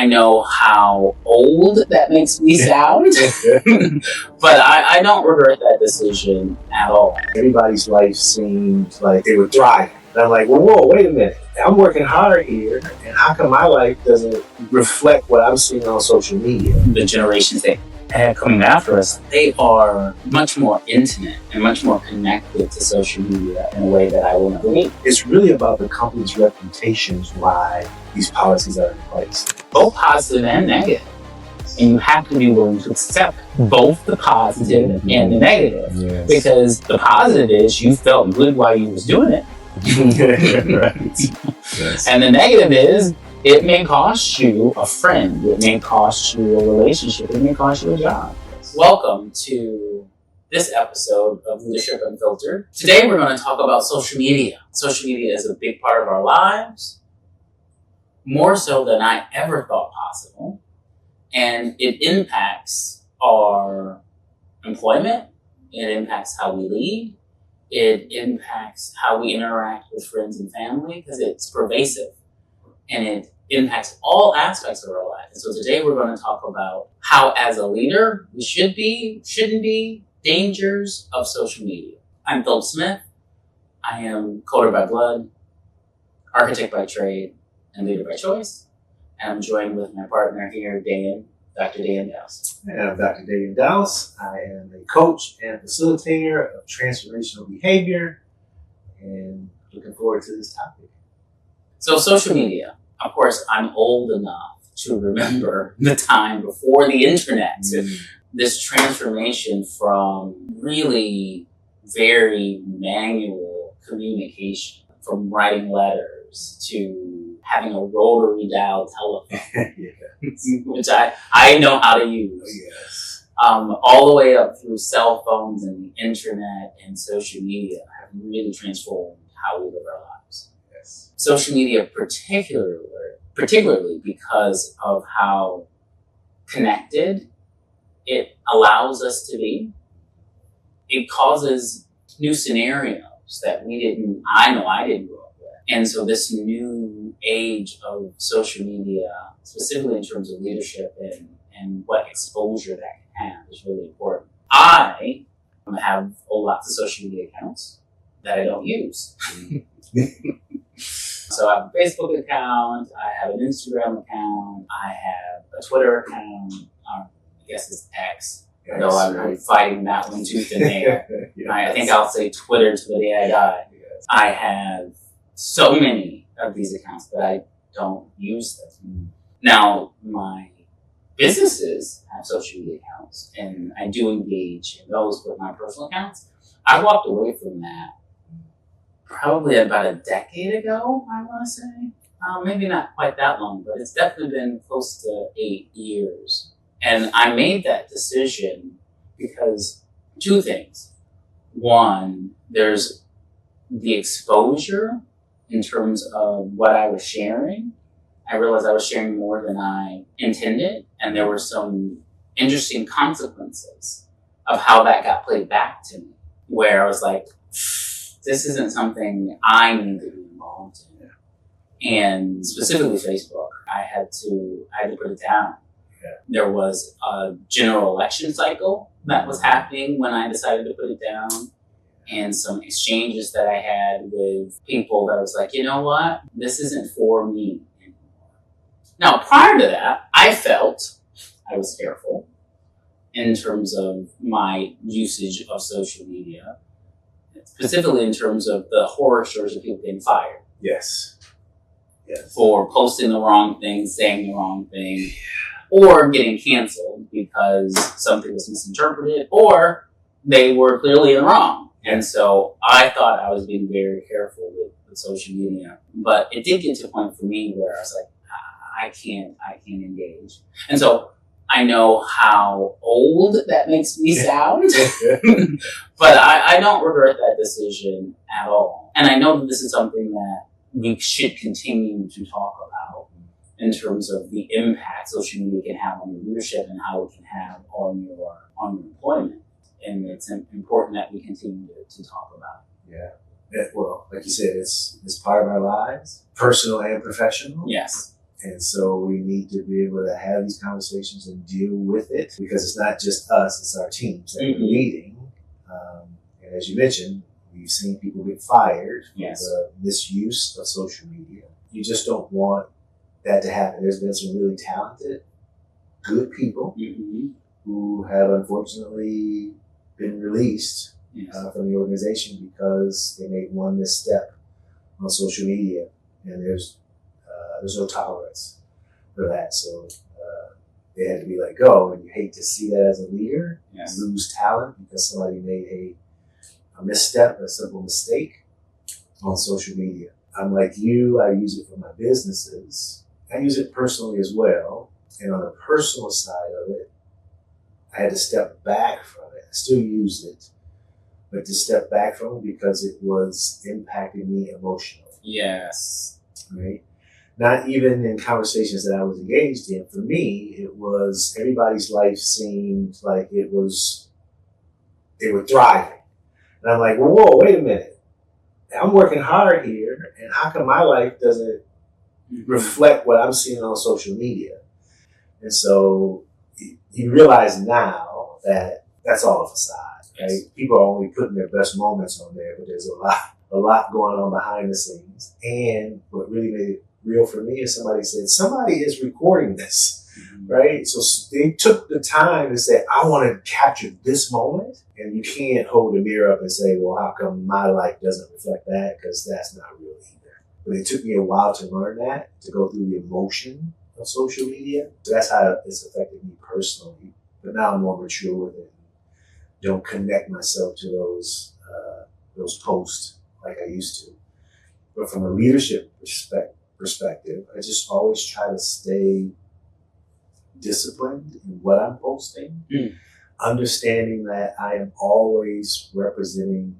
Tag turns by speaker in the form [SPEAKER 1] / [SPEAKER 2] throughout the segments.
[SPEAKER 1] I know how old that makes me sound, but I don't regret that decision at all.
[SPEAKER 2] Everybody's life seemed like they were thriving. And I'm like, well, whoa, wait a minute. I'm working hard here, and how come my life doesn't reflect what I'm seeing on social media?
[SPEAKER 1] The generations that have coming after us, they are much more intimate and much more connected to social media in a way that I will never be.
[SPEAKER 2] It's really about the company's reputations why these policies are in place.
[SPEAKER 1] Both positive and negative. And you have to be willing to accept both the positive and the negative.
[SPEAKER 2] Yes.
[SPEAKER 1] Because the positive is you felt good while you was doing it.
[SPEAKER 2] Right. Yes.
[SPEAKER 1] And the negative is it may cost you a friend, it may cost you a relationship, it may cost you a job. Welcome to this episode of Leadership Unfiltered. Today we're going to talk about social media. Social media is a big part of our lives, more so than I ever thought possible. And it impacts our employment, it impacts how we lead, it impacts how we interact with friends and family because it's pervasive. And it impacts all aspects of our life. And so today we're going to talk about how, as a leader, we should be, shouldn't be, dangers of social media. I'm Phillip Smith. I am coder by blood, architect by trade, and leader by choice. And I'm joined with my partner here, Dr. Dayan Douse.
[SPEAKER 2] And I'm Dr. Dayan Douse. I am a coach and facilitator of transformational behavior, and looking forward to this topic.
[SPEAKER 1] So social media. Of course, I'm old enough to remember the time before the internet. This transformation from really very manual communication, from writing letters to having a rotary dial telephone,
[SPEAKER 2] Yes.
[SPEAKER 1] which I know how to use,
[SPEAKER 2] Yes.
[SPEAKER 1] all the way up through cell phones and the internet and social media have really transformed how we live our lives.
[SPEAKER 2] Yes.
[SPEAKER 1] Social media particularly because of how connected it allows us to be. It causes new scenarios that I didn't grow up with. And so this new age of social media, specifically in terms of leadership and what exposure that can have is really important. I have lots of social media accounts that I don't use. So I have a Facebook account, I have an Instagram account, I have a Twitter account, I guess it's X, though I'm fighting that one tooth and nail.
[SPEAKER 2] Yes.
[SPEAKER 1] I think I'll say Twitter to the day I die.
[SPEAKER 2] Yes.
[SPEAKER 1] I have so many of these accounts, but I don't use them. Now, my businesses have social media accounts, and I do engage in those with my personal accounts. I walked away from that probably about a decade ago, I want to say. Maybe not quite that long, but it's definitely been close to 8 years. And I made that decision because two things. One, there's the exposure in terms of what I was sharing. I realized I was sharing more than I intended, and there were some interesting consequences of how that got played back to me, where I was like, this isn't something I need to be involved in. And specifically Facebook, I had to put it down.
[SPEAKER 2] Yeah.
[SPEAKER 1] There was a general election cycle that was happening when I decided to put it down, and some exchanges that I had with people that was like, you know what, this isn't for me anymore. Now, prior to that, I felt I was careful in terms of my usage of social media, specifically in terms of the horror stories of people getting fired.
[SPEAKER 2] Yes. Yes.
[SPEAKER 1] For posting the wrong thing, saying the wrong thing, or getting canceled because something was misinterpreted, or they were clearly in the wrong. And so I thought I was being very careful with social media. But it did get to a point for me where I was like, I can't engage. And so I know how old that makes me sound, but I don't regret that decision at all. And I know that this is something that we should continue to talk about in terms of the impact social media can have on your leadership and how it can have on your employment. And it's important that we continue to talk about it.
[SPEAKER 2] Yeah. Well, like you said, it's part of our lives, personal and professional.
[SPEAKER 1] Yes.
[SPEAKER 2] And so we need to be able to have these conversations and deal with it, because it's not just us, it's our teams that we're leading. And as you mentioned, we've seen people get fired for the misuse of social media. You just don't want that to happen. There's been some really talented, good people who have unfortunately been released from the organization because they made one misstep on social media, and there's no tolerance for that. So they had to be let go, and you hate to see that as a leader, lose talent because somebody made a misstep, a simple mistake on social media. I'm like you, I use it for my businesses. I use it personally as well. And on the personal side of it, I had to step back from it. I still use it, but to step back from it because it was impacting me emotionally.
[SPEAKER 1] Yes.
[SPEAKER 2] Right? Not even in conversations that I was engaged in. For me, it was everybody's life seemed like they were thriving. And I'm like, whoa, wait a minute. I'm working hard here, and how come my life doesn't reflect what I'm seeing on social media? And so you realize now that that's all a facade, right? People are only putting their best moments on there, but there's a lot going on behind the scenes. And what really made it real for me is somebody said, somebody is recording this. Right? So they took the time to say, I want to capture this moment. And you can't hold a mirror up and say, well, how come my life doesn't reflect that? Because that's not real either. But it took me a while to learn that, to go through the emotion of social media. So that's how it's affected me personally. But now I'm more mature with it. Don't connect myself to those posts like I used to. But from a leadership perspective, I just always try to stay disciplined in what I'm posting, understanding that I am always representing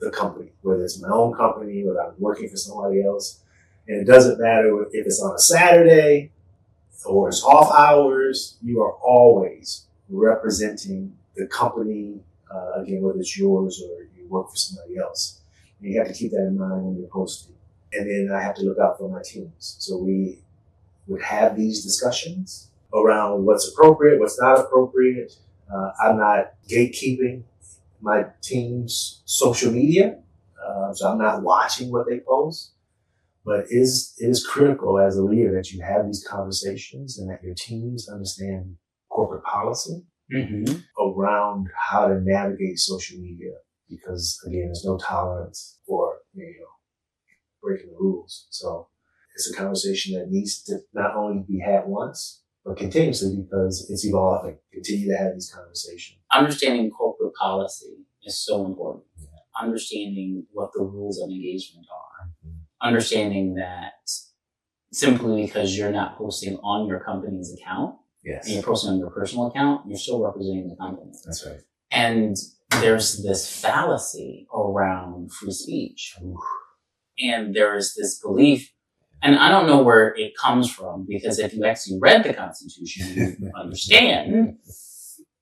[SPEAKER 2] the company, whether it's my own company, whether I'm working for somebody else. And it doesn't matter if it's on a Saturday or it's off hours, you are always representing the company, again, whether it's yours or you work for somebody else. And you have to keep that in mind when you're posting. And then I have to look out for my teams. So we would have these discussions around what's appropriate, what's not appropriate. I'm not gatekeeping my team's social media, so I'm not watching what they post. But it is critical as a leader that you have these conversations and that your teams understand corporate policy around how to navigate social media. Because again, there's no tolerance for breaking the rules. So it's a conversation that needs to not only be had once, but continuously, because it's evolving. Continue to have these conversations.
[SPEAKER 1] Understanding corporate policy is so important. Understanding what the rules of engagement are. Understanding that simply because you're not posting on your company's account, and you're posting on your personal account, you're still representing the company.
[SPEAKER 2] That's right.
[SPEAKER 1] And there's this fallacy around free speech. And there's this belief, and I don't know where it comes from, because if you actually read the Constitution, you understand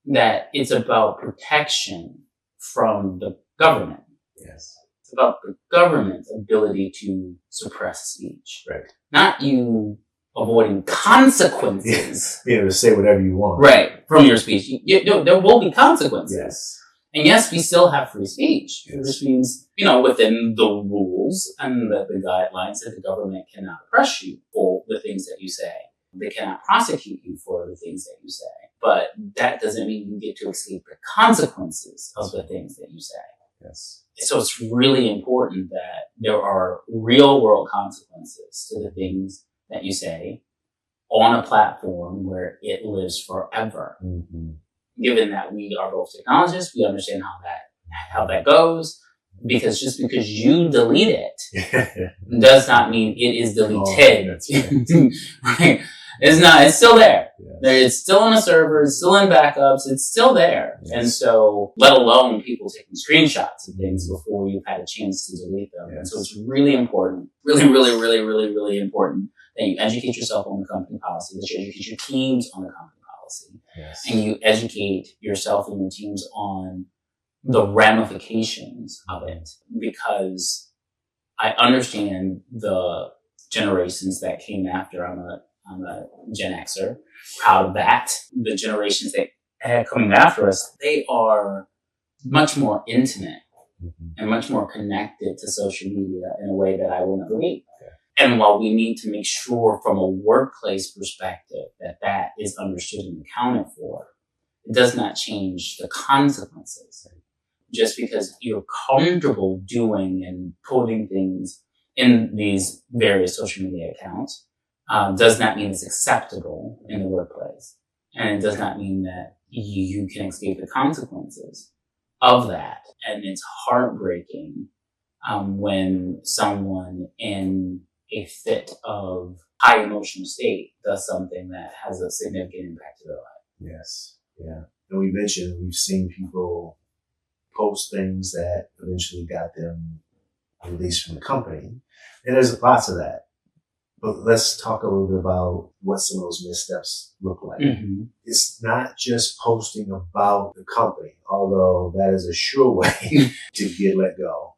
[SPEAKER 1] that it's about protection from the government.
[SPEAKER 2] Yes.
[SPEAKER 1] It's about the government's ability to suppress speech.
[SPEAKER 2] Right.
[SPEAKER 1] Not you avoiding consequences.
[SPEAKER 2] Be able to say whatever you want.
[SPEAKER 1] Right. From your speech. There will be consequences.
[SPEAKER 2] Yes.
[SPEAKER 1] And yes, we still have free speech, which means, within the rules and the guidelines that the government cannot oppress you for the things that you say. They cannot prosecute you for the things that you say. But that doesn't mean you get to escape the consequences of the things that you say.
[SPEAKER 2] Yes.
[SPEAKER 1] So it's really important that there are real world consequences to the things that you say on a platform where it lives forever. Given that we are both technologists, we understand how that goes. Because just because you delete it does not mean it is deleted.
[SPEAKER 2] That's right.
[SPEAKER 1] Right? It's still there. It's still on a server, it's still in backups, it's still there. Yes. And so, let alone people taking screenshots of things before you've had a chance to delete them. Yes. And so it's really important, really, really, really, really, really important that you educate yourself on the company policy, that you educate your teams on the company policy. Yes. And you educate yourself and your teams on the ramifications of it, because I understand the generations that came after. I'm a Gen Xer, proud of that. The generations that had coming after us, they are much more intimate and much more connected to social media in a way that I will never be. And while we need to make sure from a workplace perspective that that is understood and accounted for, it does not change the consequences. Just because you're comfortable doing and putting things in these various social media accounts does not mean it's acceptable in the workplace. And it does not mean that you can escape the consequences of that. And it's heartbreaking when someone in a fit of high emotional state does something that has a significant impact to their life.
[SPEAKER 2] Yes. Yeah. And we mentioned we've seen people post things that eventually got them released from the company. And there's lots of that. But let's talk a little bit about what some of those missteps look like. Mm-hmm. It's not just posting about the company, although that is a sure way to get let go.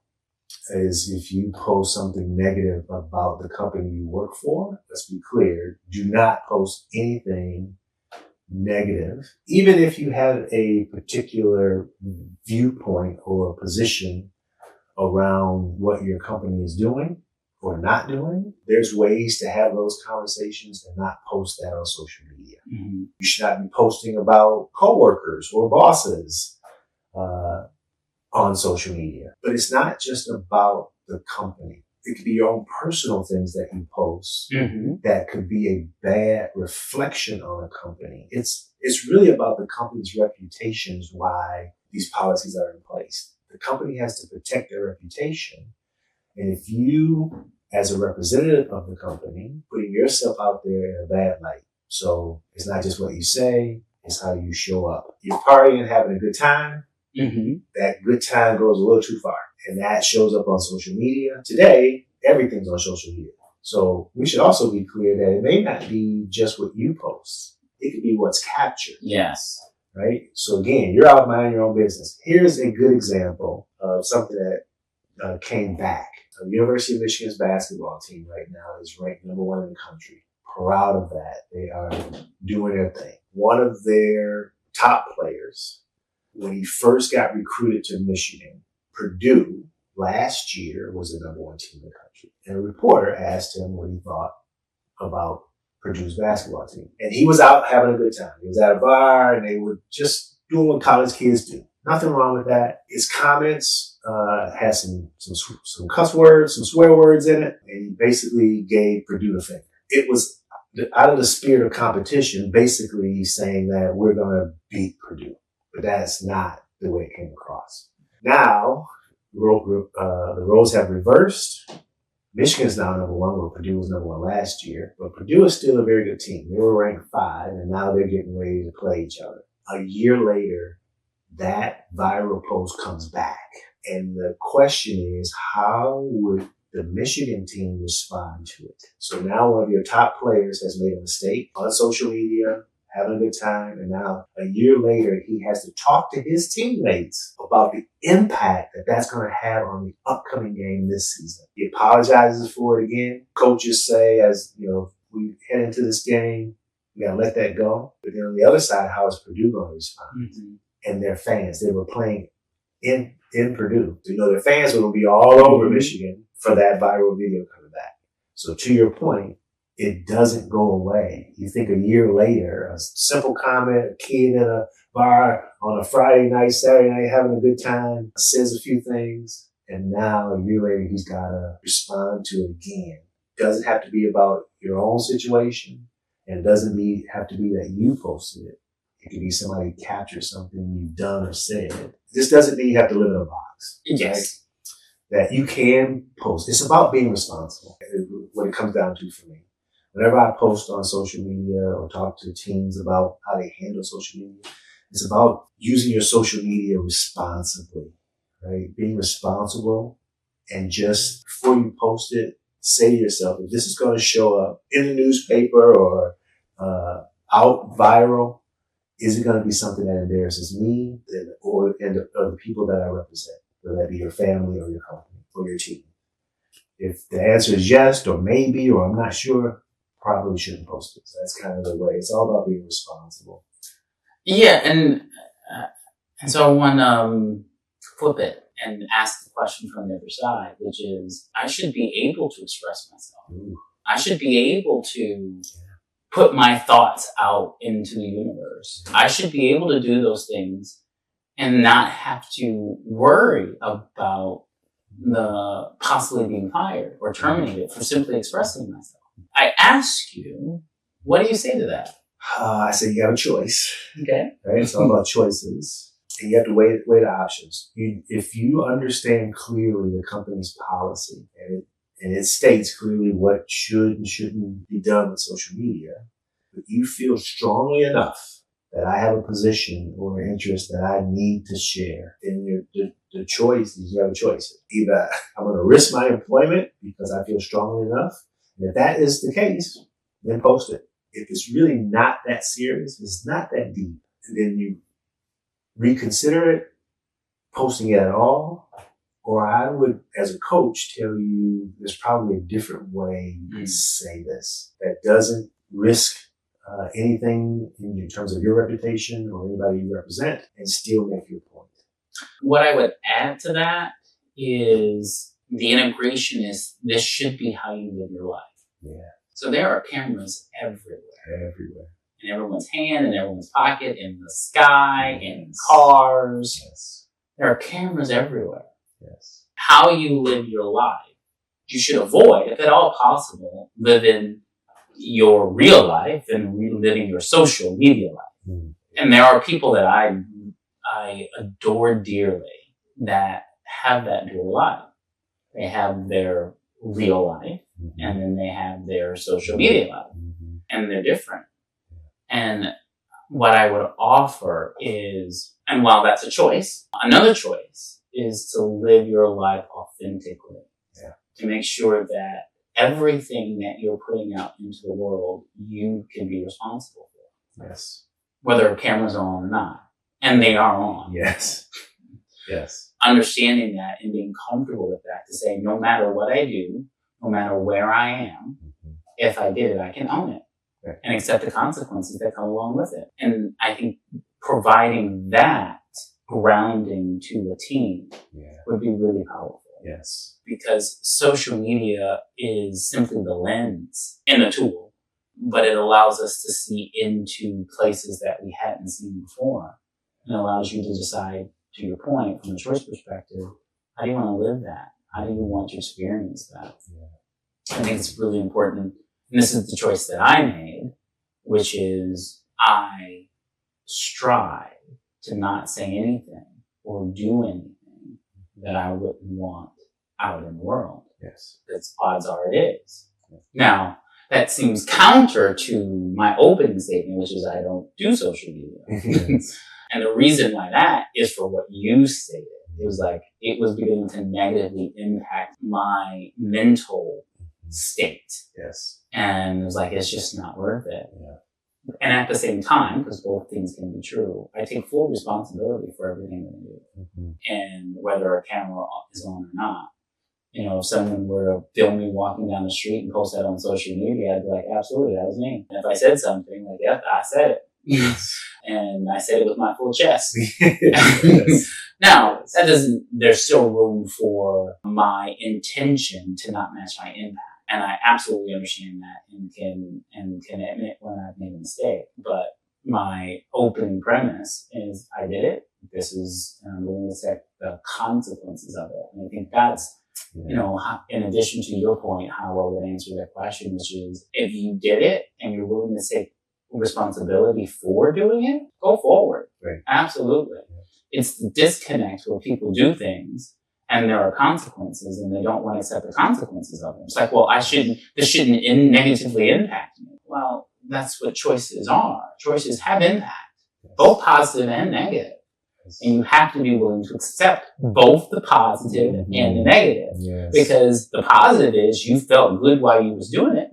[SPEAKER 2] Is if you post something negative about the company you work for, let's be clear, do not post anything negative. Even if you have a particular viewpoint or position around what your company is doing or not doing, there's ways to have those conversations and not post that on social media. Mm-hmm. You should not be posting about coworkers or bosses on social media. But it's not just about the company. It could be your own personal things that you post that could be a bad reflection on a company. It's really about the company's reputations, why these policies are in place. The company has to protect their reputation. And if you, as a representative of the company, putting yourself out there in a bad light, so it's not just what you say, it's how you show up. You're partying and having a good time. Mm-hmm. That good time goes a little too far. And that shows up on social media. Today, everything's on social media. So we should also be clear that it may not be just what you post. It could be what's captured.
[SPEAKER 1] Yes.
[SPEAKER 2] Right? So again, you're out minding your own business. Here's a good example of something that came back. The University of Michigan's basketball team right now is ranked number 1 in the country. Proud of that. They are doing their thing. One of their top players, when he first got recruited to Michigan, Purdue last year was the number 1 team in the country. And a reporter asked him what he thought about Purdue's basketball team. And he was out having a good time. He was at a bar and they were just doing what college kids do. Nothing wrong with that. His comments had some cuss words, some swear words in it. And he basically gave Purdue the finger. It was out of the spirit of competition, basically saying that we're going to beat Purdue. But that's not the way it came across. Now, the roles have reversed. Michigan's now number 1, where Purdue was number 1 last year. But Purdue is still a very good team. They were ranked 5, and now they're getting ready to play each other. A year later, that viral post comes back. And the question is, how would the Michigan team respond to it? So now one of your top players has made a mistake on social media, having a good time, and now a year later, he has to talk to his teammates about the impact that that's going to have on the upcoming game this season. He apologizes for it again. Coaches say, as you know, we head into this game, we got to let that go. But then on the other side, how is Purdue going to respond? Mm-hmm. And their fans, they were playing in Purdue. So, you know, their fans will be all over Michigan for that viral video coming back. So to your point, it doesn't go away. You think a year later, a simple comment, a kid in a bar on a Friday night, Saturday night, having a good time, says a few things, and now a year later, he's got to respond to it again. It doesn't have to be about your own situation, and it doesn't have to be that you posted it. It could be somebody captured something you've done or said. This doesn't mean you have to live in a box.
[SPEAKER 1] Yes.
[SPEAKER 2] Right? That you can post. It's about being responsible, what it comes down to for me. Whenever I post on social media or talk to teams about how they handle social media, it's about using your social media responsibly, right? Being responsible, and just before you post it, say to yourself, if this is going to show up in the newspaper or out viral, is it going to be something that embarrasses me or the people that I represent, whether that be your family or your company or your team? If the answer is yes or maybe or I'm not sure, probably shouldn't post it. So that's kind of the way. It's all about being responsible.
[SPEAKER 1] Yeah, and so I want to flip it and ask the question from the other side, which is, I should be able to express myself.
[SPEAKER 2] Ooh.
[SPEAKER 1] I should be able to put my thoughts out into the universe. I should be able to do those things and not have to worry about the possibly being fired or terminated for simply expressing myself. I ask you, what do you say to that?
[SPEAKER 2] I say you have a choice.
[SPEAKER 1] Okay.
[SPEAKER 2] Right? It's all about choices. And you have to weigh the options. If you understand clearly the company's policy and it states clearly what should and shouldn't be done with social media, but you feel strongly enough that I have a position or an interest that I need to share, then the choice is you have a choice. Either I'm going to risk my employment because I feel strongly enough, and if that is the case, then post it. If it's really not that serious, it's not that deep, and then you reconsider it, posting it at all, or I would, as a coach, tell you there's probably a different way to say this that doesn't risk anything in terms of your reputation or anybody you represent and still make your point.
[SPEAKER 1] What I would add to that is the integration is this should be how you live your life.
[SPEAKER 2] Yeah.
[SPEAKER 1] So there are cameras everywhere.
[SPEAKER 2] Everywhere.
[SPEAKER 1] In everyone's hand, in everyone's pocket, in the sky, in cars.
[SPEAKER 2] Yes.
[SPEAKER 1] There are cameras everywhere.
[SPEAKER 2] Yes.
[SPEAKER 1] How you live your life, you should avoid, if at all possible, living your real life and reliving your social media life.
[SPEAKER 2] Mm-hmm.
[SPEAKER 1] And there are people that I adore dearly that have that dual life. They have their real life, and then they have their social media life, and they're different. And what I would offer is, and while that's a choice, another choice is to live your life authentically.
[SPEAKER 2] Yeah.
[SPEAKER 1] To make sure that everything that you're putting out into the world, you can be responsible for.
[SPEAKER 2] Yes.
[SPEAKER 1] Whether cameras are on or not. And they are on.
[SPEAKER 2] Yes. Yes.
[SPEAKER 1] Understanding that and being comfortable with that to say, no matter what I do, no matter where I am, if I did it, I can own it.
[SPEAKER 2] Right.
[SPEAKER 1] And accept the consequences that come along with it. And I think providing that grounding to a team would be really powerful.
[SPEAKER 2] Yes.
[SPEAKER 1] Because social media is simply the lens and the tool, but it allows us to see into places that we hadn't seen before. And allows you to decide, to your point, from a choice perspective, how do you want to live that? How do you want to experience that? Yeah. I think it's really important. And this is the choice that I made, which is I strive to not say anything or do anything that I wouldn't want out in the world.
[SPEAKER 2] Yes.
[SPEAKER 1] Because odds are it is. Now, that seems counter to my opening statement, which is I don't do social media. And the reason why that is for what you stated. It was like, it was beginning to negatively impact my mental state.
[SPEAKER 2] Yes.
[SPEAKER 1] And it was like, it's just not worth it.
[SPEAKER 2] Yeah.
[SPEAKER 1] And at the same time, because both things can be true, I take full responsibility for everything that I do. And whether a camera is on or not. You know, if someone were to film me walking down the street and post that on social media, I'd be like, absolutely, that was me. And if I said something, like, yep, I said it. And I said it with my full chest. Now, that doesn't, there's still room for my intention to not match my impact. And I absolutely understand that and can admit when I've made a mistake. But my opening premise is I did it. This is, I'm willing to take the consequences of it. And I think that's, you know, in addition to your point, how I would answer that question, which is if you did it and you're willing to take responsibility for doing it, go forward.
[SPEAKER 2] Right.
[SPEAKER 1] Absolutely. It's the disconnect where people do things and there are consequences and they don't want to accept the consequences of them. It's like, well, this shouldn't negatively impact me. Well, that's what choices are. Choices have impact, both positive and negative. And you have to be willing to accept both the positive and the negative.
[SPEAKER 2] Yes.
[SPEAKER 1] Because the positive is you felt good while you was doing it.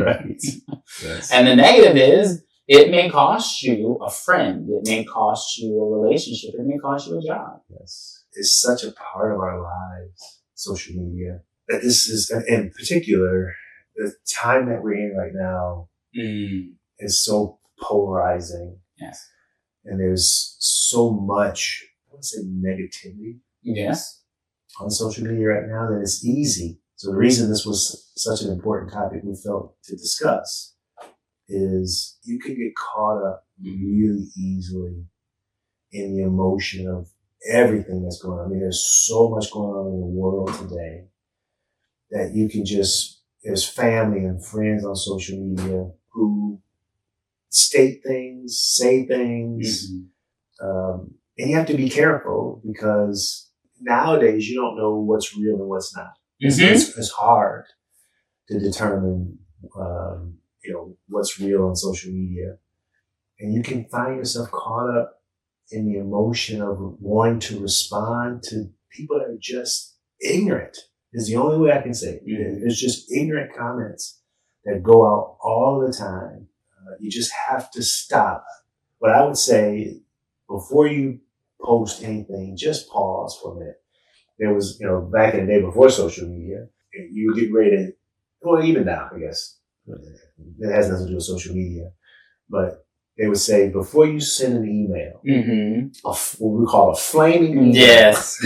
[SPEAKER 2] Right. Yes.
[SPEAKER 1] And the negative is it may cost you a friend. It may cost you a relationship. It may cost you a job.
[SPEAKER 2] Yes. It's such a part of our lives, social media, that this is, in particular, the time that we're in right now is so polarizing.
[SPEAKER 1] Yes.
[SPEAKER 2] And there's so much, I wouldn't say negativity.
[SPEAKER 1] Yes.
[SPEAKER 2] On social media right now that it's easy. So the reason this was such an important topic we felt to discuss is you can get caught up really easily in the emotion of everything that's going on. I mean, there's so much going on in the world today that you can just, there's family and friends on social media who state things, say things, and you have to be careful because nowadays you don't know what's real and what's not. It's hard to determine, what's real on social media, and you can find yourself caught up in the emotion of wanting to respond to people that are just ignorant. Is the only way I can say it. It's just ignorant comments that go out all the time. You just have to stop. What I would say, before you post anything, just pause for a minute. There was, back in the day before social media, you would get ready to, well, even now, I guess, it has nothing to do with social media, but they would say, before you send an email, what we call a flaming email,
[SPEAKER 1] yes,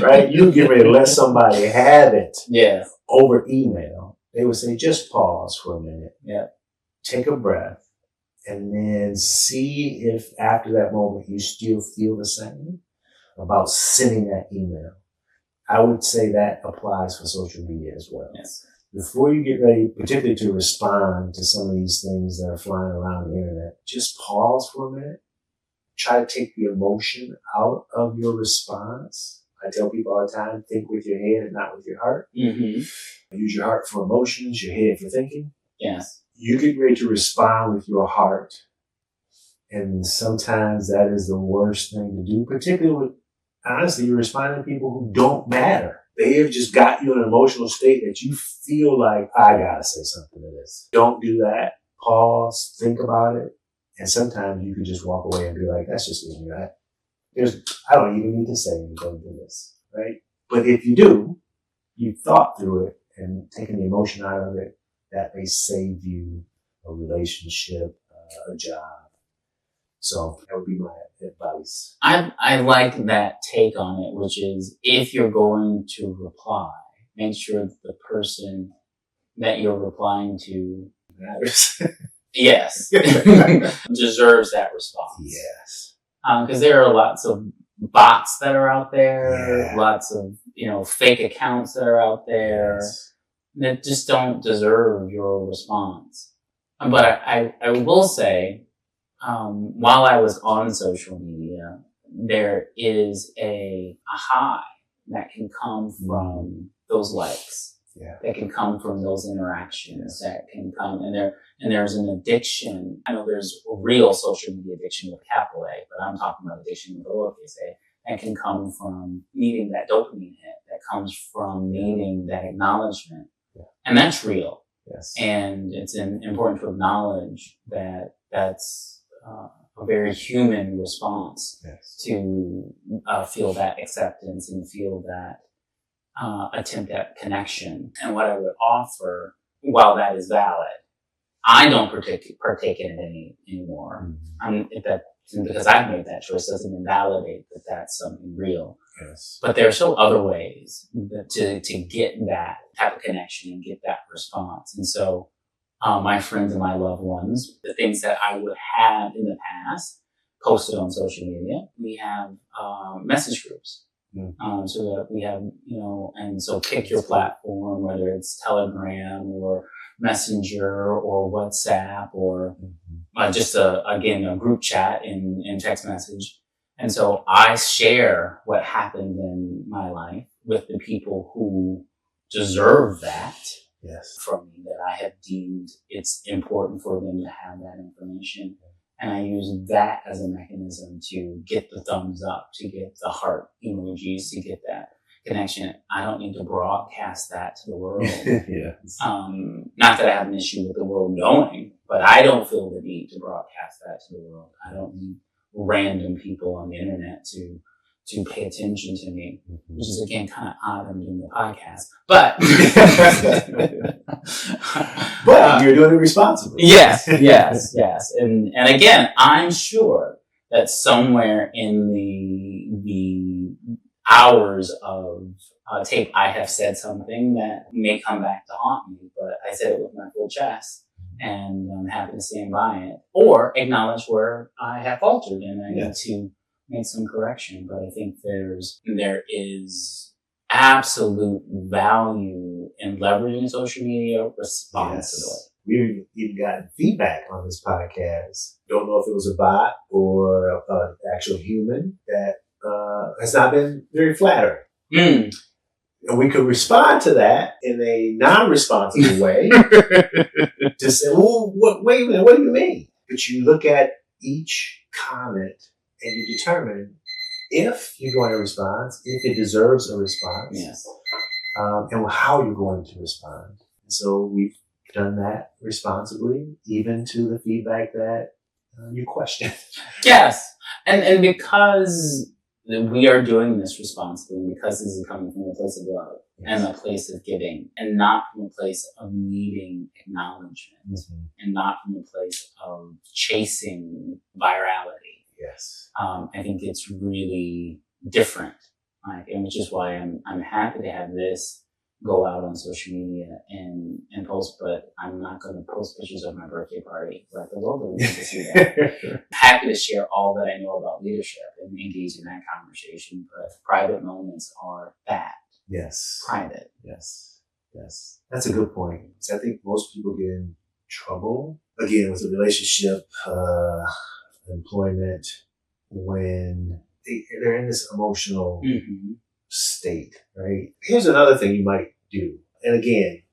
[SPEAKER 2] right? You get ready to let somebody have it,
[SPEAKER 1] yes,
[SPEAKER 2] over email. They would say, just pause for a minute, take a breath, and then see if after that moment you still feel the same about sending that email. I would say that applies for social media as well.
[SPEAKER 1] Yes.
[SPEAKER 2] Before you get ready, particularly to respond to some of these things that are flying around the internet, just pause for a minute. Try to take the emotion out of your response. I tell people all the time, think with your head and not with your heart. Use your heart for emotions, your head for thinking.
[SPEAKER 1] Yes.
[SPEAKER 2] You get ready to respond with your heart. And sometimes that is the worst thing to do, particularly with, honestly, you're responding to people who don't matter. They have just got you in an emotional state that you feel like, I gotta say something to this. Don't do that. Pause, think about it. And sometimes you can just walk away and be like, that's just ignorant. I don't even need to say anything to this, right? But if you do, you've thought through it and taken the emotion out of it, that may save you a relationship, a job. So that would be my advice.
[SPEAKER 1] I like that take on it, which is if you're going to reply, make sure that the person that you're replying to
[SPEAKER 2] matters.
[SPEAKER 1] Yes. Deserves that response.
[SPEAKER 2] Yes.
[SPEAKER 1] Because there are lots of bots that are out there, lots of, fake accounts that are out there that just don't deserve your response. But I will say, while I was on social media, there is a high that can come from those likes, that can come from those interactions, that can come, and there's an addiction. I know there's a real social media addiction with capital A, but I'm talking about addiction with lowercase a, that can come from needing that dopamine hit, that comes from needing that acknowledgement. And that's real.
[SPEAKER 2] Yes.
[SPEAKER 1] And it's important to acknowledge that that's a very human response to feel that acceptance and feel that attempt at connection. And what I would offer, while that is valid, I don't partake in it anymore. Because I've made that choice doesn't invalidate that that's something real.
[SPEAKER 2] Yes.
[SPEAKER 1] But there are still other ways to get that type of connection and get that response. And so my friends and my loved ones, the things that I would have in the past posted on social media, we have message groups. So that we have, and so pick your platform, whether it's Telegram or Messenger or WhatsApp or just a group chat in text message. And so I share what happened in my life with the people who deserve that from me, that I have deemed it's important for them to have that information. And I use that as a mechanism to get the thumbs up, to get the heart emojis, to get that connection. I don't need to broadcast that to the world. Not that I have an issue with the world knowing, but I don't feel the need to broadcast that to the world. I don't need random people on the internet to pay attention to me, which is again kind of odd. I'm doing the podcast, but
[SPEAKER 2] but you're doing it responsibly.
[SPEAKER 1] Yes. And again, I'm sure that somewhere in the hours of tape, I have said something that may come back to haunt me, but I said it with my full chest, and I'm happy to stand by it or acknowledge where I have faltered and I need to make some correction. But I think there is absolute value in leveraging social media responsibly.
[SPEAKER 2] Yes. We've even gotten feedback on this podcast. Don't know if it was a bot or an actual human that has not been very flattering. And we could respond to that in a non-responsible way. To say, well, wait a minute, what do you mean? But you look at each comment and you determine if you're going to respond, if it deserves a response, and how you're going to respond. And so we've done that responsibly, even to the feedback that you question.
[SPEAKER 1] Yes. And because we are doing this responsibly, because this is coming from a place of love and a place of giving, and not from a place of needing acknowledgement, and not from a place of chasing virality.
[SPEAKER 2] Yes.
[SPEAKER 1] I think it's really different, and which is why I'm happy to have this go out on social media and post, but I'm not going to post pictures of my birthday party. Let the world need to see that. Happy to share all that I know about leadership and engage in that conversation, but private moments are that.
[SPEAKER 2] Yes.
[SPEAKER 1] Private.
[SPEAKER 2] Yes. That's a good point. So I think most people get in trouble, again, with a relationship, employment, when they're in this emotional state, right? Here's another thing you might do. And again,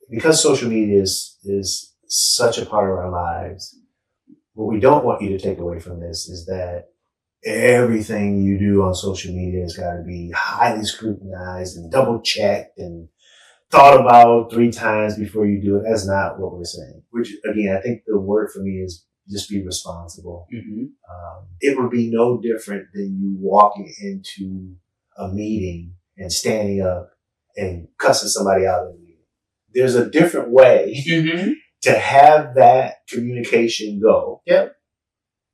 [SPEAKER 2] because social media is such a part of our lives, what we don't want you to take away from this is that everything you do on social media has got to be highly scrutinized and double checked and thought about 3 times before you do it. That's not what we're saying. Which, again, I think the word for me is just be responsible. It would be no different than you walking into a meeting and standing up and cussing somebody out in the meeting. There's a different way to have that communication go.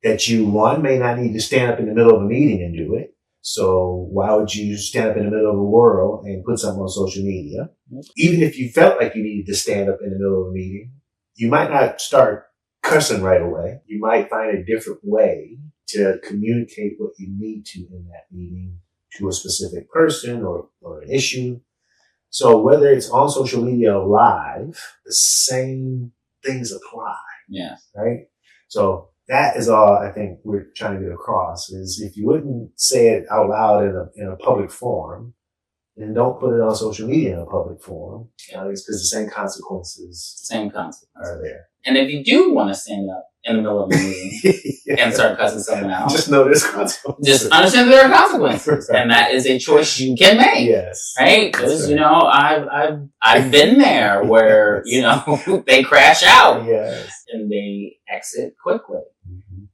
[SPEAKER 2] That you, one, may not need to stand up in the middle of a meeting and do it. So why would you stand up in the middle of a world and put something on social media? Even if you felt like you needed to stand up in the middle of a meeting, you might not start cussing right away. You might find a different way to communicate what you need to in that meeting to a specific person or an issue. So whether it's on social media or live, the same things apply. Right? So that is all I think we're trying to get across, is if you wouldn't say it out loud in a public forum, then don't put it on social media in a public forum. Because the same consequences are there.
[SPEAKER 1] And if you do want to stand up in the middle of a meeting and start cussing someone out,
[SPEAKER 2] just know there's consequences.
[SPEAKER 1] Just understand there are consequences, and that is a choice you can make. Right? Because I've been there where they crash out and they exit quickly,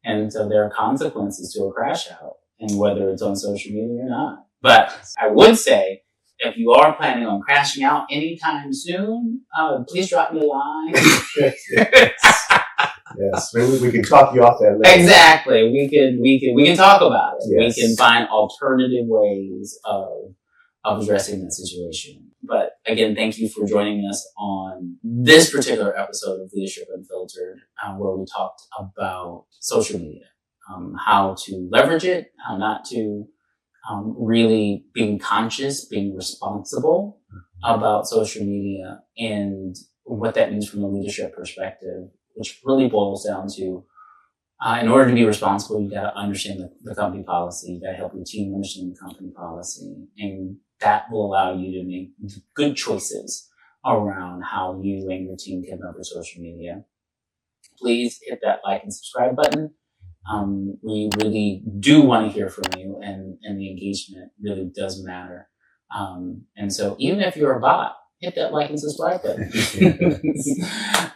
[SPEAKER 1] and so there are consequences to a crash out, and whether it's on social media or not. But I would say, if you are planning on crashing out anytime soon, please drop me a line.
[SPEAKER 2] Yes, maybe we can talk you off that later.
[SPEAKER 1] Exactly. We can talk about it. We can find alternative ways of addressing that situation. But again, thank you for joining us on this particular episode of Leadership Unfiltered, where we talked about social media, how to leverage it, how not to. Really being conscious, being responsible about social media, and what that means from a leadership perspective, which really boils down to, in order to be responsible, you got to understand the company policy. You got to help your team understand the company policy, and that will allow you to make good choices around how you and your team can leverage social media. Please hit that like and subscribe button. We really do want to hear from you, and the engagement really does matter. And so even if you're a bot, hit that like and subscribe button.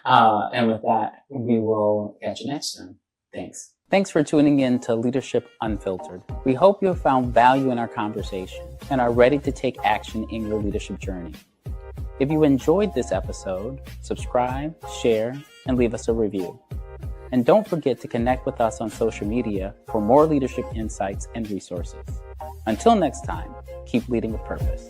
[SPEAKER 1] And with that, we will catch you next time. Thanks.
[SPEAKER 3] Thanks for tuning in to Leadership Unfiltered. We hope you have found value in our conversation and are ready to take action in your leadership journey. If you enjoyed this episode, subscribe, share, and leave us a review. And don't forget to connect with us on social media for more leadership insights and resources. Until next time, keep leading with purpose.